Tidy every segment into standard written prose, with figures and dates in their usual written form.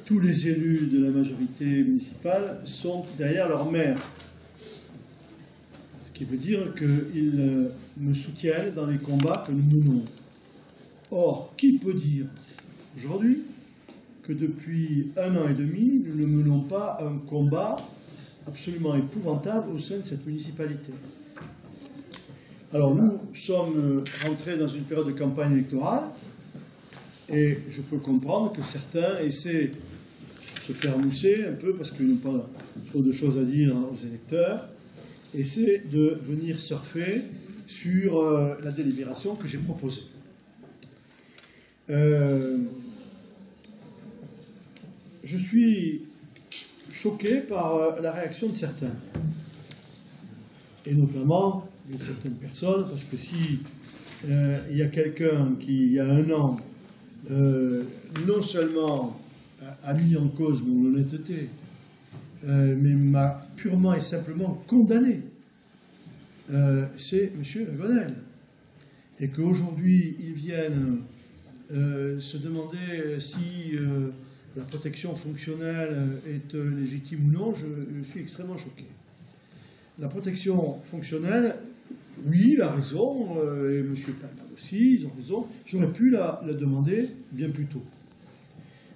tous les élus de la majorité municipale sont derrière leur maire. Ce qui veut dire qu'ils me soutiennent dans les combats que nous menons. Or, qui peut dire aujourd'hui que depuis 1 an et demi, nous ne menons pas un combat absolument épouvantable au sein de cette municipalité? Alors nous sommes rentrés dans une période de campagne électorale et je peux comprendre que certains essaient de se faire mousser un peu parce qu'ils n'ont pas trop de choses à dire aux électeurs, essaient de venir surfer sur la délibération que j'ai proposée. Je suis choqué par la réaction de certains, et notamment de certaines personnes, parce que si il y a quelqu'un qui, il y a 1 an, non seulement a mis en cause mon honnêteté, mais m'a purement et simplement condamné, c'est M. Lagonel. Et qu'aujourd'hui, ils viennent se demander si la protection fonctionnelle est légitime ou non, je suis extrêmement choqué. La protection fonctionnelle, oui, il a raison, et M. Palma aussi, ils ont raison. J'aurais pu la demander bien plus tôt.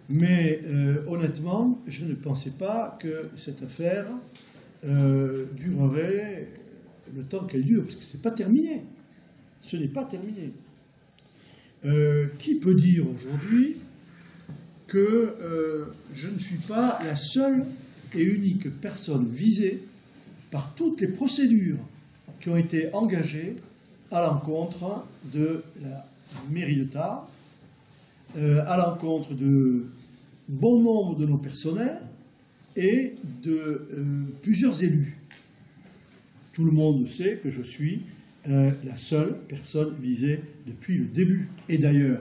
Mais honnêtement, je ne pensais pas que cette affaire durerait le temps qu'elle dure, parce que ce n'est pas terminé. Ce n'est pas terminé. Qui peut dire aujourd'hui que je ne suis pas la seule et unique personne visée par toutes les procédures qui ont été engagées à l'encontre de la mairie de Tarbes, à l'encontre de bon nombre de nos personnels et de plusieurs élus. Tout le monde sait que je suis la seule personne visée depuis le début. Et d'ailleurs,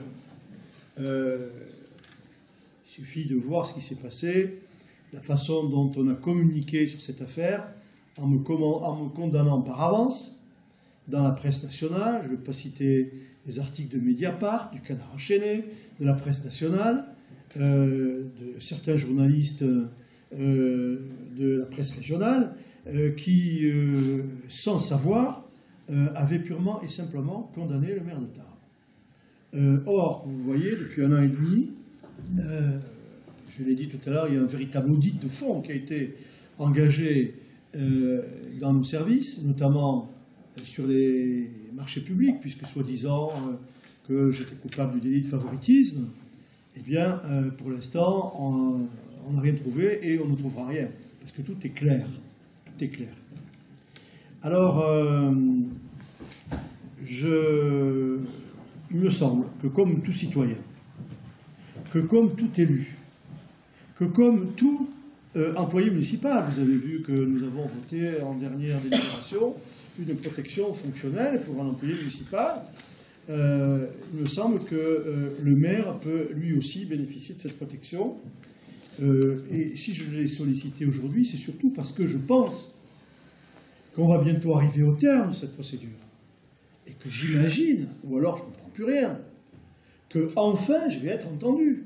il suffit de voir ce qui s'est passé, la façon dont on a communiqué sur cette affaire, en me condamnant par avance dans la presse nationale. Je ne vais pas citer les articles de Mediapart, du Canard enchaîné, de la presse nationale, de certains journalistes de la presse régionale, qui, sans savoir, avaient purement et simplement condamné le maire de Tarbes. Or, vous le voyez, depuis 1 an et demi, je l'ai dit tout à l'heure, il y a un véritable audit de fond qui a été engagé dans nos services, notamment sur les marchés publics, puisque soi-disant que j'étais coupable du délit de favoritisme. Eh bien, pour l'instant, on n'a rien trouvé et on ne trouvera rien, parce que tout est clair. Tout est clair. Alors, il me semble que comme tout citoyen, que comme tout élu, que comme tout employé municipal, vous avez vu que nous avons voté en dernière délibération une protection fonctionnelle pour un employé municipal, il me semble que le maire peut lui aussi bénéficier de cette protection. Et si je l'ai sollicité aujourd'hui, c'est surtout parce que je pense qu'on va bientôt arriver au terme de cette procédure. Et que j'imagine, ou alors je ne comprends plus rien, que enfin je vais être entendu.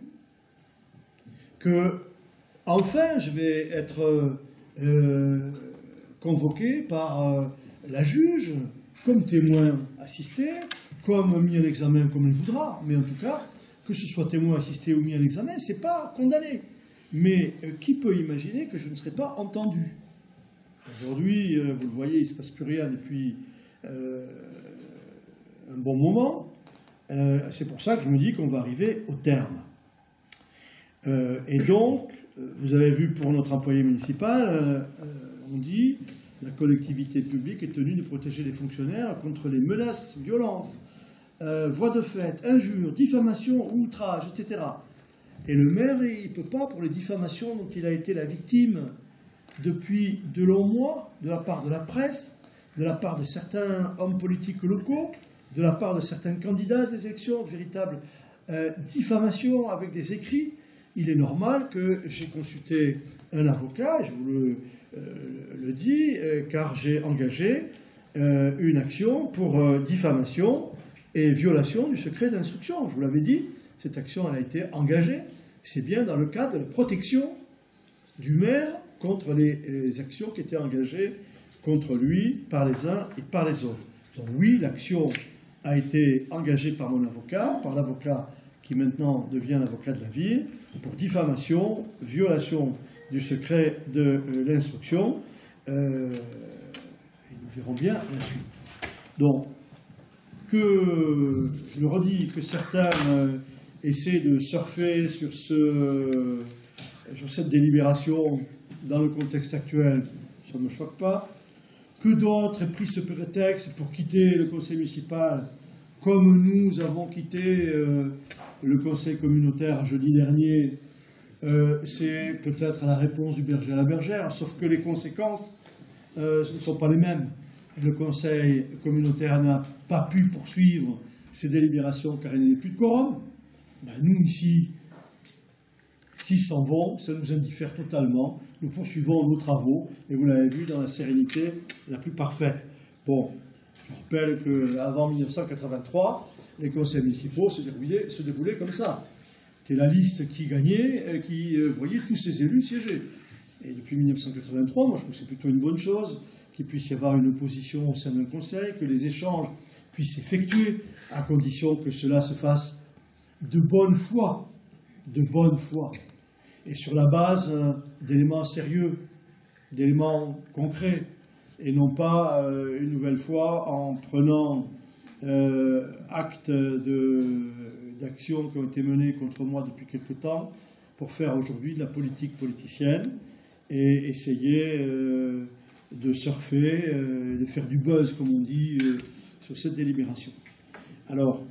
Que enfin je vais être convoqué par la juge comme témoin assisté, comme mis à l'examen comme il voudra, mais en tout cas, que ce soit témoin assisté ou mis à l'examen, c'est pas condamné. Mais qui peut imaginer que je ne serai pas entendu? Aujourd'hui, vous le voyez, il ne se passe plus rien depuis un bon moment. C'est pour ça que je me dis qu'on va arriver au terme. Et donc, vous avez vu pour notre employé municipal, on dit la collectivité publique est tenue de protéger les fonctionnaires contre les menaces, violences, voies de fait, injures, diffamations, outrages, etc. Et le maire, il ne peut pas, pour les diffamations dont il a été la victime depuis de longs mois, de la part de la presse, de la part de certains hommes politiques locaux, de la part de certains candidats à des élections, de véritables diffamations avec des écrits. Il est normal que j'ai consulté un avocat, je vous le dis, car j'ai engagé une action pour diffamation et violation du secret d'instruction. Je vous l'avais dit, cette action elle a été engagée. c'est bien dans le cadre de la protection du maire contre les actions qui étaient engagées contre lui par les uns et par les autres. Donc oui, l'action a été engagée par mon avocat, par l'avocat qui maintenant devient l'avocat de la ville, pour diffamation, violation du secret de l'instruction, et nous verrons bien la suite. Donc, que, je le redis, que certains essaient de surfer sur cette délibération dans le contexte actuel, ça ne me choque pas. Que d'autres aient pris ce prétexte pour quitter le conseil municipal, comme nous avons quitté le conseil communautaire jeudi dernier, c'est peut-être la réponse du berger à la bergère, sauf que les conséquences ne sont pas les mêmes. Le conseil communautaire n'a pas pu poursuivre ses délibérations car il n'y avait plus de quorum. Ben, nous, ici, s'ils s'en vont, ça nous indiffère totalement. Nous poursuivons nos travaux, et vous l'avez vu, dans la sérénité la plus parfaite. Bon, je rappelle qu'avant 1983, les conseils municipaux se déroulaient comme ça. C'était la liste qui gagnait, qui voyait tous ces élus siéger. Et depuis 1983, moi je trouve que c'est plutôt une bonne chose qu'il puisse y avoir une opposition au sein d'un conseil, que les échanges puissent s'effectuer, à condition que cela se fasse de bonne foi, et sur la base d'éléments sérieux, d'éléments concrets, et non pas une nouvelle fois en prenant acte d'actions qui ont été menées contre moi depuis quelque temps pour faire aujourd'hui de la politique politicienne et essayer de surfer, de faire du buzz, comme on dit, sur cette délibération. Alors,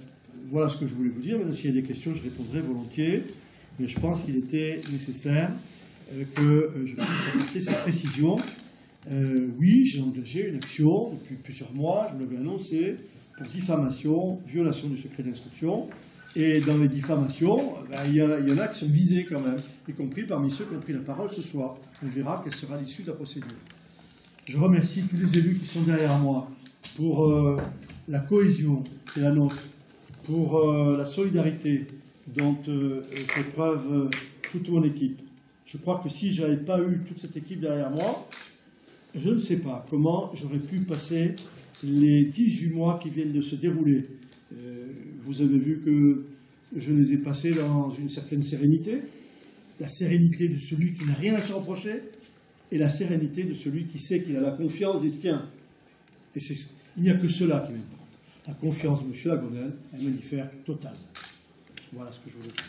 voilà ce que je voulais vous dire. Maintenant, s'il y a des questions, je répondrai volontiers. Mais je pense qu'il était nécessaire que je puisse apporter cette précision. Oui, j'ai engagé une action depuis plusieurs mois, je vous l'avais annoncé, pour diffamation, violation du secret d'instruction. Et dans les diffamations, il y en a qui sont visés quand même, y compris parmi ceux qui ont pris la parole ce soir. On verra quelle sera l'issue de la procédure. Je remercie tous les élus qui sont derrière moi pour la cohésion, c'est la nôtre, pour la solidarité dont fait preuve toute mon équipe. Je crois que si je n'avais pas eu toute cette équipe derrière moi, je ne sais pas comment j'aurais pu passer les 18 mois qui viennent de se dérouler. Vous avez vu que je les ai passés dans une certaine sérénité, la sérénité de celui qui n'a rien à se reprocher, et la sérénité de celui qui sait qu'il a la confiance des siens. Et il n'y a que cela qui m'importe. La confiance de M. Lagonel, elle me diffère totalement. Voilà ce que je voulais dire.